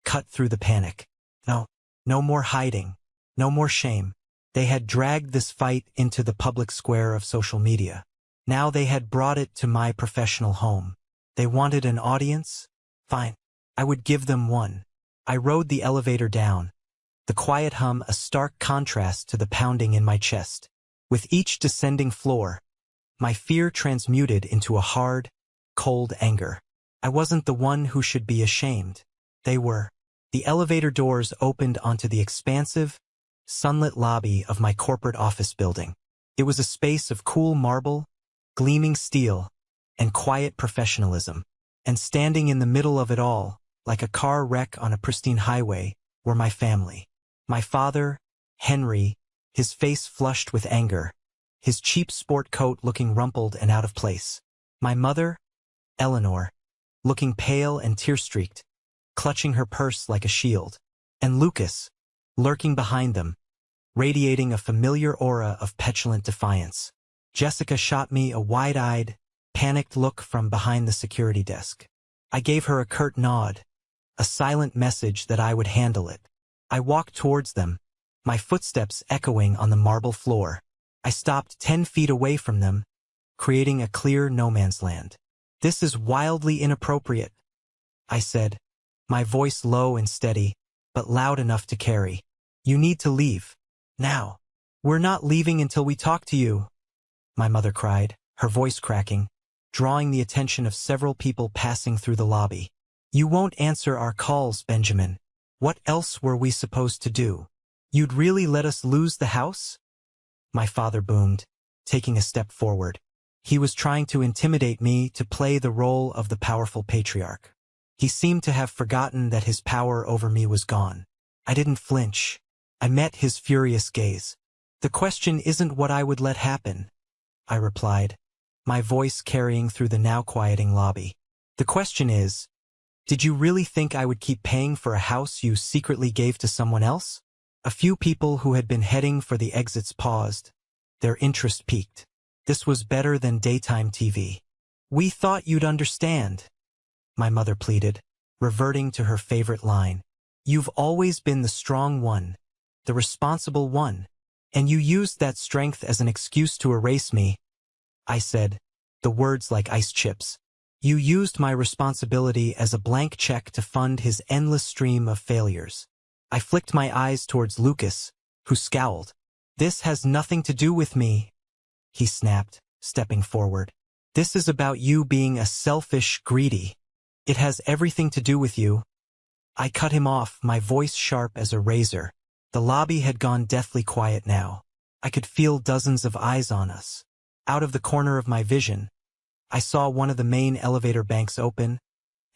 cut through the panic. No more hiding. No more shame. They had dragged this fight into the public square of social media. Now they had brought it to my professional home. They wanted an audience? Fine. I would give them one. I rode the elevator down, the quiet hum a stark contrast to the pounding in my chest. With each descending floor, my fear transmuted into a hard, cold anger. I wasn't the one who should be ashamed. They were. The elevator doors opened onto the expansive, sunlit lobby of my corporate office building. It was a space of cool marble, gleaming steel, and quiet professionalism. And standing in the middle of it all, like a car wreck on a pristine highway, were my family. My father, Henry, his face flushed with anger, his cheap sport coat looking rumpled and out of place. My mother, Eleanor, looking pale and tear-streaked, clutching her purse like a shield. And Lucas, lurking behind them, radiating a familiar aura of petulant defiance. Jessica shot me a wide-eyed, panicked look from behind the security desk. I gave her a curt nod, a silent message that I would handle it. I walked towards them, my footsteps echoing on the marble floor. I stopped 10 feet away from them, creating a clear no-man's land. This is wildly inappropriate, I said, my voice low and steady, but loud enough to carry. You need to leave. Now. We're not leaving until we talk to you, my mother cried, her voice cracking, drawing the attention of several people passing through the lobby. You won't answer our calls, Benjamin. What else were we supposed to do? You'd really let us lose the house? My father boomed, taking a step forward. He was trying to intimidate me to play the role of the powerful patriarch. He seemed to have forgotten that his power over me was gone. I didn't flinch. I met his furious gaze. The question isn't what I would let happen. I replied, my voice carrying through the now quieting lobby. The question is, did you really think I would keep paying for a house you secretly gave to someone else? A few people who had been heading for the exits paused. Their interest peaked. This was better than daytime TV. We thought you'd understand, my mother pleaded, reverting to her favorite line. You've always been the strong one, the responsible one, and you used that strength as an excuse to erase me. I said, the words like ice chips. You used my responsibility as a blank check to fund his endless stream of failures. I flicked my eyes towards Lucas, who scowled. This has nothing to do with me, he snapped, stepping forward. This is about you being a selfish, greedy. It has everything to do with you. I cut him off, my voice sharp as a razor. The lobby had gone deathly quiet now. I could feel dozens of eyes on us. Out of the corner of my vision, I saw one of the main elevator banks open,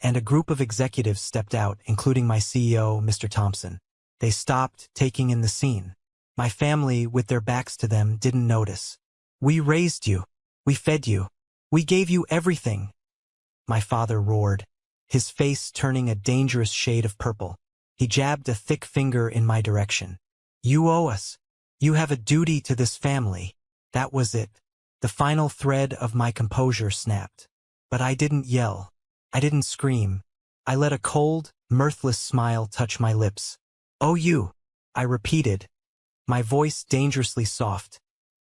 and a group of executives stepped out, including my CEO, Mr. Thompson. They stopped, taking in the scene. My family, with their backs to them, didn't notice. We raised you. We fed you. We gave you everything, my father roared, his face turning a dangerous shade of purple. He jabbed a thick finger in my direction. You owe us. You have a duty to this family. That was it. The final thread of my composure snapped. But I didn't yell. I didn't scream. I let a cold, mirthless smile touch my lips. Oh, you, I repeated, my voice dangerously soft,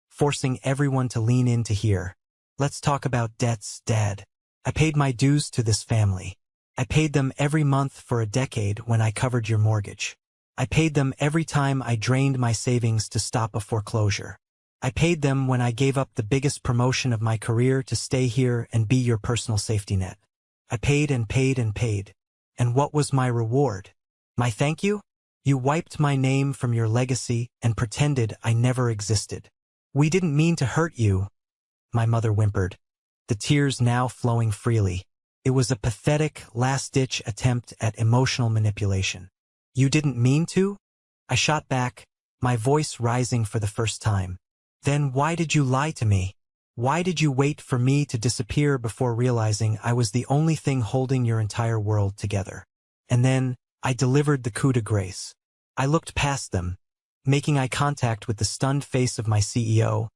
forcing everyone to lean in to hear. Let's talk about debts, Dad. I paid my dues to this family. I paid them every month for a decade when I covered your mortgage. I paid them every time I drained my savings to stop a foreclosure. I paid them when I gave up the biggest promotion of my career to stay here and be your personal safety net. I paid and paid and paid. And what was my reward? My thank you? You wiped my name from your legacy and pretended I never existed. We didn't mean to hurt you, my mother whimpered, the tears now flowing freely. It was a pathetic, last-ditch attempt at emotional manipulation. You didn't mean to? I shot back, my voice rising for the first time. Then why did you lie to me? Why did you wait for me to disappear before realizing I was the only thing holding your entire world together? And then, I delivered the coup de grace. I looked past them, making eye contact with the stunned face of my CEO,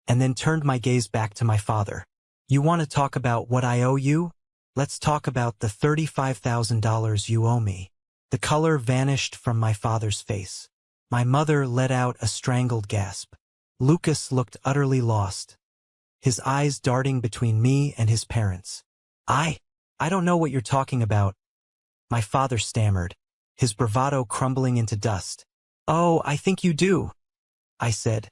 and then turned my gaze back to my father. You want to talk about what I owe you? Let's talk about the $35,000 you owe me. The color vanished from my father's face. My mother let out a strangled gasp. Lucas looked utterly lost, his eyes darting between me and his parents. I don't know what you're talking about, my father stammered, his bravado crumbling into dust. Oh, I think you do, I said,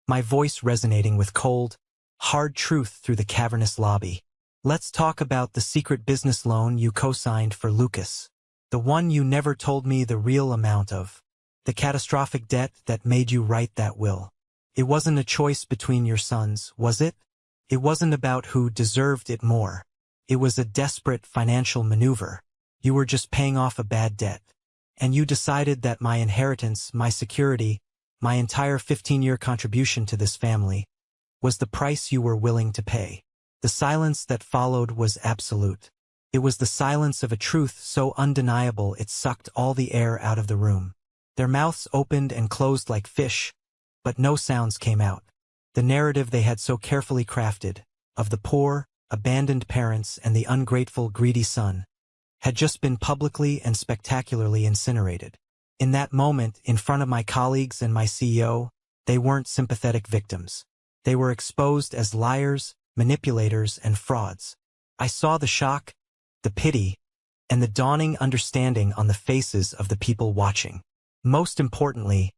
my voice resonating with cold, hard truth through the cavernous lobby. Let's talk about the secret business loan you co-signed for Lucas, the one you never told me the real amount of, the catastrophic debt that made you write that will. It wasn't a choice between your sons, was it? It wasn't about who deserved it more. It was a desperate financial maneuver. You were just paying off a bad debt. And you decided that my inheritance, my security, my entire 15-year contribution to this family, was the price you were willing to pay. The silence that followed was absolute. It was the silence of a truth so undeniable it sucked all the air out of the room. Their mouths opened and closed like fish, but no sounds came out. The narrative they had so carefully crafted, of the poor, abandoned parents and the ungrateful, greedy son, had just been publicly and spectacularly incinerated. In that moment, in front of my colleagues and my CEO, they weren't sympathetic victims. They were exposed as liars, manipulators, and frauds. I saw the shock, the pity, and the dawning understanding on the faces of the people watching. Most importantly,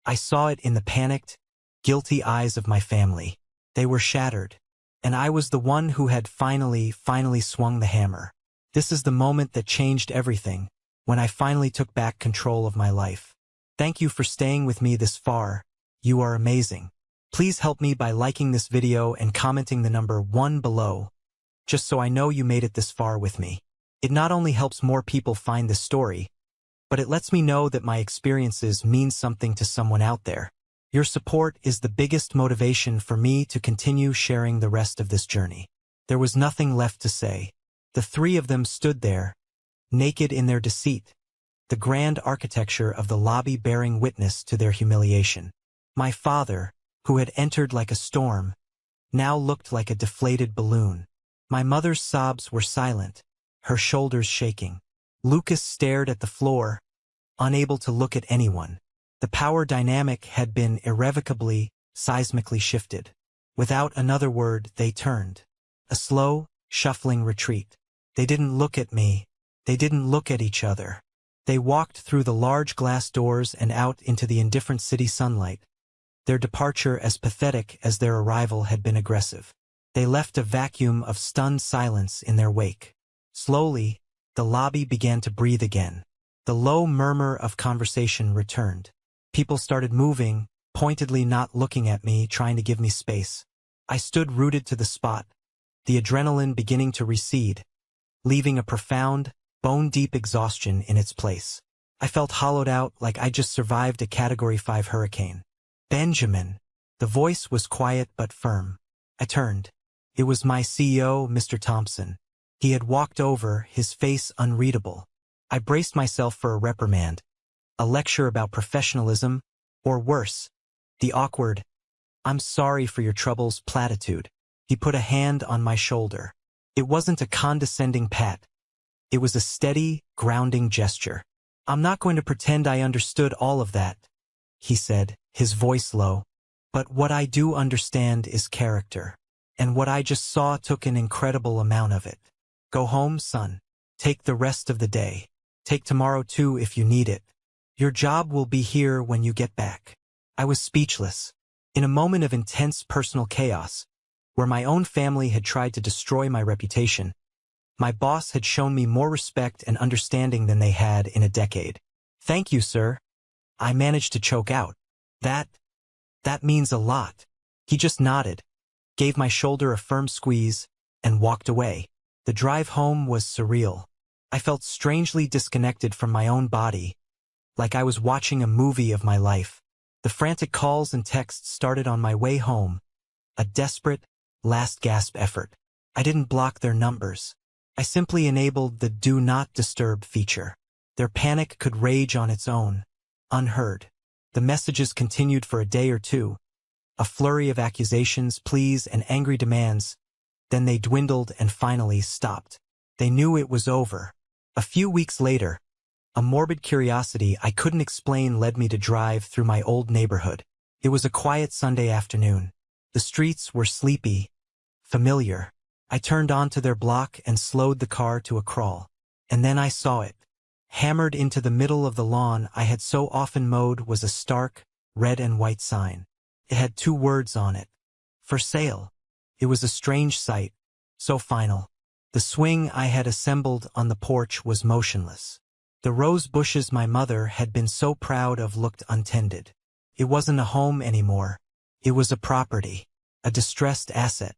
I saw it in the panicked, guilty eyes of my family. They were shattered, and I was the one who had finally swung the hammer. This is the moment that changed everything, when I finally took back control of my life. Thank you for staying with me this far. You are amazing. Please help me by liking this video and commenting the number 1 below, just so I know you made it this far with me. It not only helps more people find this story, but it lets me know that my experiences mean something to someone out there. Your support is the biggest motivation for me to continue sharing the rest of this journey." There was nothing left to say. The three of them stood there, naked in their deceit, the grand architecture of the lobby bearing witness to their humiliation. My father, who had entered like a storm, now looked like a deflated balloon. My mother's sobs were silent, her shoulders shaking. Lucas stared at the floor, unable to look at anyone. The power dynamic had been irrevocably, seismically shifted. Without another word, they turned. A slow, shuffling retreat. They didn't look at me. They didn't look at each other. They walked through the large glass doors and out into the indifferent city sunlight, their departure as pathetic as their arrival had been aggressive. They left a vacuum of stunned silence in their wake. Slowly, the lobby began to breathe again. The low murmur of conversation returned. People started moving, pointedly not looking at me, trying to give me space. I stood rooted to the spot, the adrenaline beginning to recede, leaving a profound, bone-deep exhaustion in its place. I felt hollowed out, like I just survived a Category 5 hurricane. "Benjamin." The voice was quiet but firm. I turned. It was my CEO, Mr. Thompson. He had walked over, his face unreadable. I braced myself for a reprimand, a lecture about professionalism, or worse, the awkward, "I'm sorry for your troubles" platitude. He put a hand on my shoulder. It wasn't a condescending pat. It was a steady, grounding gesture. "I'm not going to pretend I understood all of that," he said, his voice low. "But what I do understand is character. And what I just saw took an incredible amount of it. Go home, son. Take the rest of the day. Take tomorrow too if you need it. Your job will be here when you get back." I was speechless. In a moment of intense personal chaos, where my own family had tried to destroy my reputation, my boss had shown me more respect and understanding than they had in a decade. "Thank you, sir." I managed to choke out. That means a lot." He just nodded, gave my shoulder a firm squeeze, and walked away. The drive home was surreal. I felt strangely disconnected from my own body, like I was watching a movie of my life. The frantic calls and texts started on my way home, a desperate, last-gasp effort. I didn't block their numbers. I simply enabled the "Do Not Disturb" feature. Their panic could rage on its own, unheard. The messages continued for a day or two, a flurry of accusations, pleas, and angry demands. Then they dwindled and finally stopped. They knew it was over. A few weeks later, a morbid curiosity I couldn't explain led me to drive through my old neighborhood. It was a quiet Sunday afternoon. The streets were sleepy, familiar. I turned onto their block and slowed the car to a crawl. And then I saw it. Hammered into the middle of the lawn I had so often mowed was a stark, red and white sign. It had 2 words on it. "For sale." It was a strange sight, so final. The swing I had assembled on the porch was motionless. The rose bushes my mother had been so proud of looked untended. It wasn't a home anymore. It was a property, a distressed asset,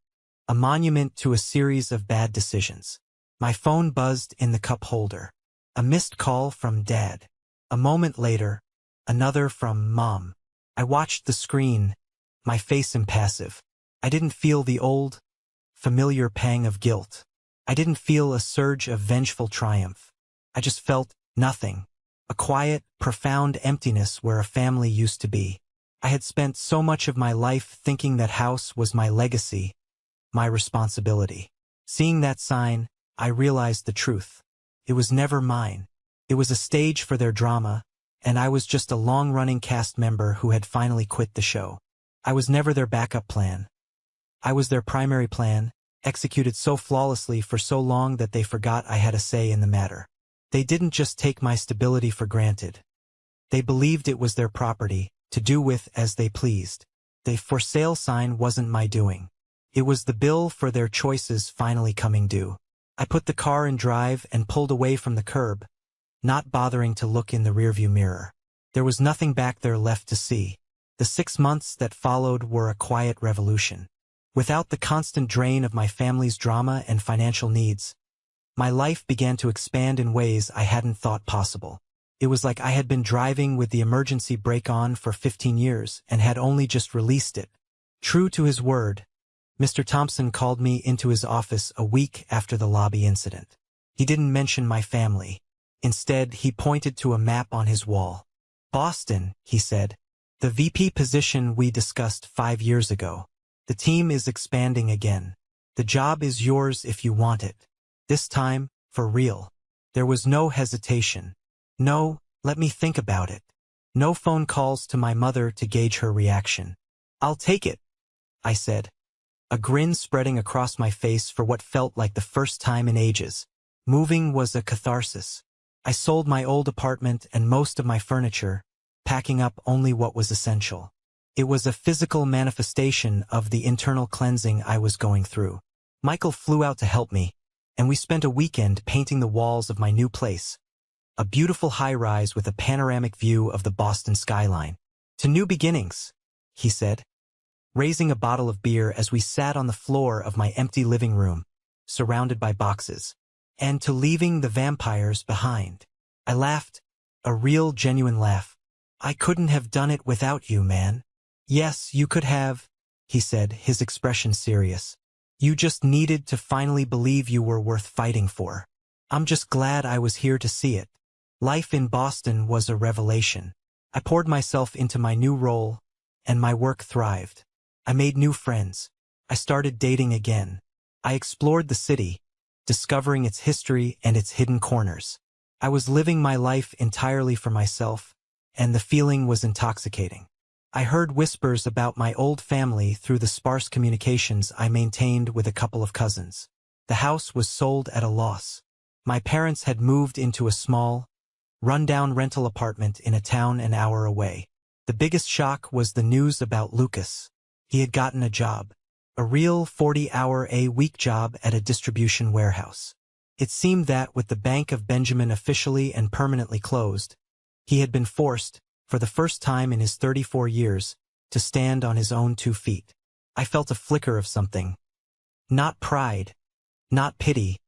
a monument to a series of bad decisions. My phone buzzed in the cup holder. A missed call from Dad. A moment later, another from Mom. I watched the screen, my face impassive. I didn't feel the old, familiar pang of guilt. I didn't feel a surge of vengeful triumph. I just felt nothing. A quiet, profound emptiness where a family used to be. I had spent so much of my life thinking that house was my legacy, my responsibility. Seeing that sign, I realized the truth. It was never mine. It was a stage for their drama, and I was just a long-running cast member who had finally quit the show. I was never their backup plan. I was their primary plan, executed so flawlessly for so long that they forgot I had a say in the matter. They didn't just take my stability for granted. They believed it was their property, to do with as they pleased. The "for sale" sign wasn't my doing. It was the bill for their choices finally coming due. I put the car in drive and pulled away from the curb, not bothering to look in the rearview mirror. There was nothing back there left to see. The 6 months that followed were a quiet revolution. Without the constant drain of my family's drama and financial needs, my life began to expand in ways I hadn't thought possible. It was like I had been driving with the emergency brake on for 15 years and had only just released it. True to his word, Mr. Thompson called me into his office a week after the lobby incident. He didn't mention my family. Instead, he pointed to a map on his wall. "Boston," he said. "The VP position we discussed 5 years ago. The team is expanding again. The job is yours if you want it. This time, for real." There was no hesitation. No, let me think about it. No phone calls to my mother to gauge her reaction. "I'll take it," I said, a grin spreading across my face for what felt like the first time in ages. Moving was a catharsis. I sold my old apartment and most of my furniture, packing up only what was essential. It was a physical manifestation of the internal cleansing I was going through. Michael flew out to help me, and we spent a weekend painting the walls of my new place. A beautiful high-rise with a panoramic view of the Boston skyline. "To new beginnings," he said, raising a bottle of beer as we sat on the floor of my empty living room, surrounded by boxes. "And to leaving the vampires behind." I laughed, a real genuine laugh. "I couldn't have done it without you, man." "Yes, you could have," he said, his expression serious. "You just needed to finally believe you were worth fighting for. I'm just glad I was here to see it." Life in Boston was a revelation. I poured myself into my new role, and my work thrived. I made new friends. I started dating again. I explored the city, discovering its history and its hidden corners. I was living my life entirely for myself, and the feeling was intoxicating. I heard whispers about my old family through the sparse communications I maintained with a couple of cousins. The house was sold at a loss. My parents had moved into a small, run-down rental apartment in a town an hour away. The biggest shock was the news about Lucas. He had gotten a job. A real 40-hour-a-week job at a distribution warehouse. It seemed that with the Bank of Benjamin officially and permanently closed, he had been forced, for the first time in his 34 years, to stand on his own 2 feet. I felt a flicker of something. Not pride, not pity,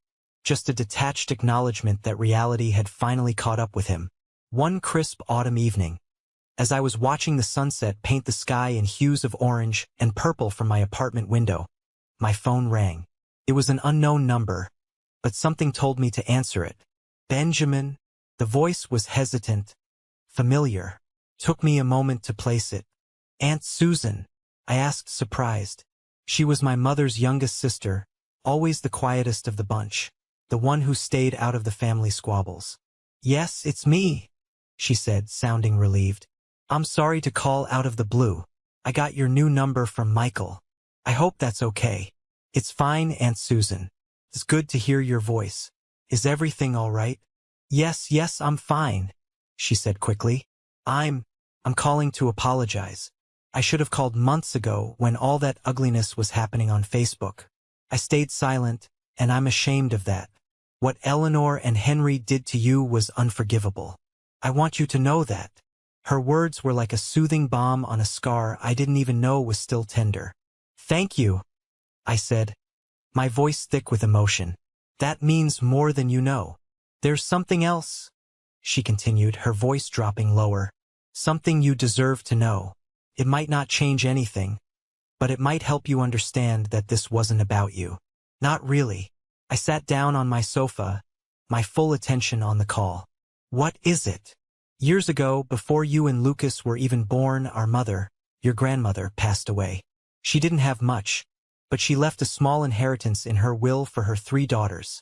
just a detached acknowledgement that reality had finally caught up with him. One crisp autumn evening, as I was watching the sunset paint the sky in hues of orange and purple from my apartment window, my phone rang. It was an unknown number, but something told me to answer it. "Benjamin." The voice was hesitant, familiar. Took me a moment to place it. "Aunt Susan?" I asked, surprised. She was my mother's youngest sister, always the quietest of the bunch, the one who stayed out of the family squabbles. "Yes, it's me," she said, sounding relieved. "I'm sorry to call out of the blue. I got your new number from Michael. I hope that's okay." "It's fine, Aunt Susan. It's good to hear your voice. Is everything all right?" Yes, I'm fine," she said quickly. I'm calling to apologize. I should have called months ago when all that ugliness was happening on Facebook. I stayed silent, and I'm ashamed of that. What Eleanor and Henry did to you was unforgivable. I want you to know that." Her words were like a soothing balm on a scar I didn't even know was still tender. "Thank you," I said, my voice thick with emotion. "That means more than you know. There's something else," she continued, her voice dropping lower. "Something you deserve to know. It might not change anything, but it might help you understand that this wasn't about you." "Not really." I sat down on my sofa, my full attention on the call. "What is it?" "Years ago, before you and Lucas were even born, our mother, your grandmother, passed away. She didn't have much, but she left a small inheritance in her will for her 3 daughters.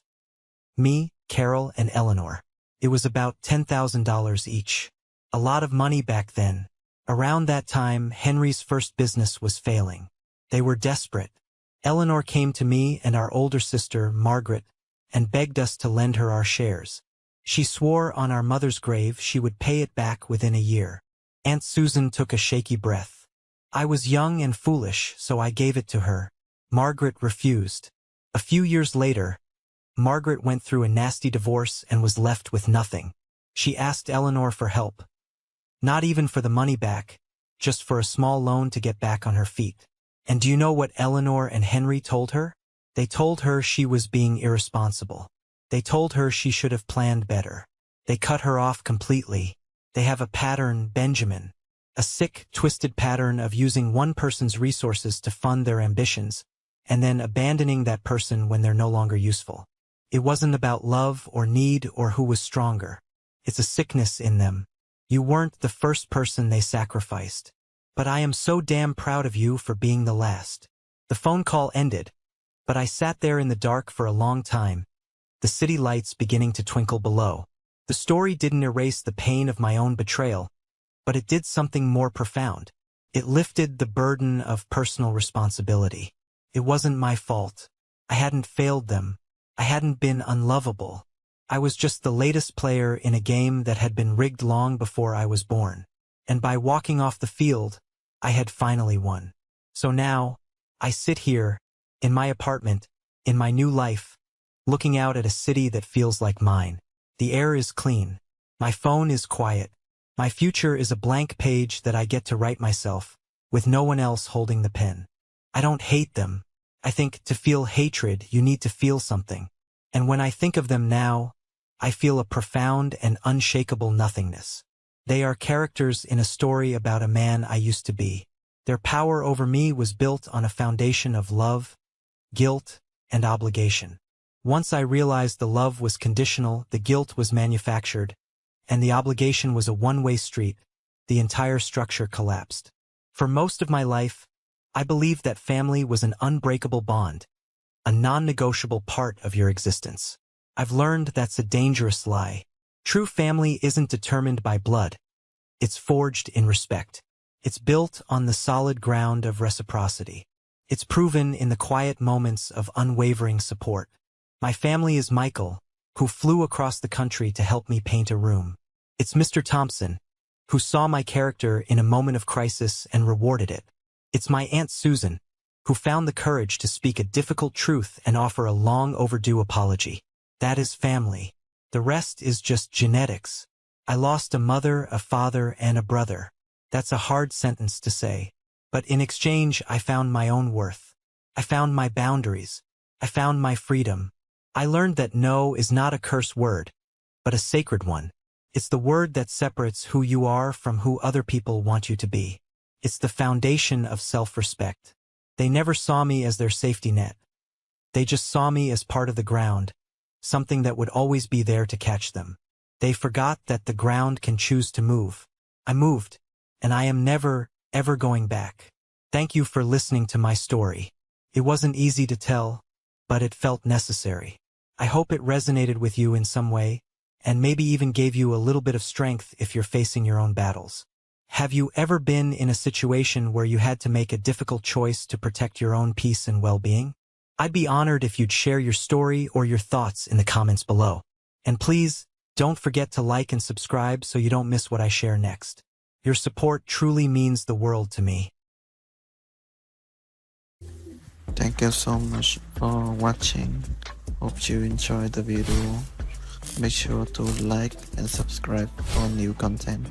Me, Carol, and Eleanor. It was about $10,000 each. A lot of money back then. Around that time, Henry's first business was failing. They were desperate. Eleanor came to me and our older sister, Margaret, and begged us to lend her our shares. She swore on our mother's grave she would pay it back within a year. Aunt Susan took a shaky breath. I was young and foolish, so I gave it to her. Margaret refused. A few years later, Margaret went through a nasty divorce and was left with nothing. She asked Eleanor for help. Not even for the money back, just for a small loan to get back on her feet. And do you know what Eleanor and Henry told her? They told her she was being irresponsible. They told her she should have planned better. They cut her off completely. They have a pattern, Benjamin. A sick, twisted pattern of using one person's resources to fund their ambitions, and then abandoning that person when they're no longer useful. It wasn't about love or need or who was stronger. It's a sickness in them. You weren't the first person they sacrificed. But I am so damn proud of you for being the last. The phone call ended, but I sat there in the dark for a long time, the city lights beginning to twinkle below. The story didn't erase the pain of my own betrayal, but it did something more profound. It lifted the burden of personal responsibility. It wasn't my fault. I hadn't failed them. I hadn't been unlovable. I was just the latest player in a game that had been rigged long before I was born. And by walking off the field, I had finally won. So now, I sit here, in my apartment, in my new life, looking out at a city that feels like mine. The air is clean. My phone is quiet. My future is a blank page that I get to write myself, with no one else holding the pen. I don't hate them. I think to feel hatred, you need to feel something. And when I think of them now, I feel a profound and unshakable nothingness. They are characters in a story about a man I used to be. Their power over me was built on a foundation of love, guilt, and obligation. Once I realized the love was conditional, the guilt was manufactured, and the obligation was a one-way street, the entire structure collapsed. For most of my life, I believed that family was an unbreakable bond, a non-negotiable part of your existence. I've learned that's a dangerous lie. True family isn't determined by blood. It's forged in respect. It's built on the solid ground of reciprocity. It's proven in the quiet moments of unwavering support. My family is Michael, who flew across the country to help me paint a room. It's Mr. Thompson, who saw my character in a moment of crisis and rewarded it. It's my Aunt Susan, who found the courage to speak a difficult truth and offer a long overdue apology. That is family. The rest is just genetics. I lost a mother, a father, and a brother. That's a hard sentence to say. But in exchange, I found my own worth. I found my boundaries. I found my freedom. I learned that no is not a curse word, but a sacred one. It's the word that separates who you are from who other people want you to be. It's the foundation of self-respect. They never saw me as their safety net. They just saw me as part of the ground, something that would always be there to catch them. They forgot that the ground can choose to move. I moved, and I am never, ever going back. Thank you for listening to my story. It wasn't easy to tell, but it felt necessary. I hope it resonated with you in some way, and maybe even gave you a little bit of strength if you're facing your own battles. Have you ever been in a situation where you had to make a difficult choice to protect your own peace and well-being? I'd be honored if you'd share your story or your thoughts in the comments below. And please, don't forget to like and subscribe so you don't miss what I share next. Your support truly means the world to me. Thank you so much for watching. Hope you enjoyed the video. Make sure to like and subscribe for new content.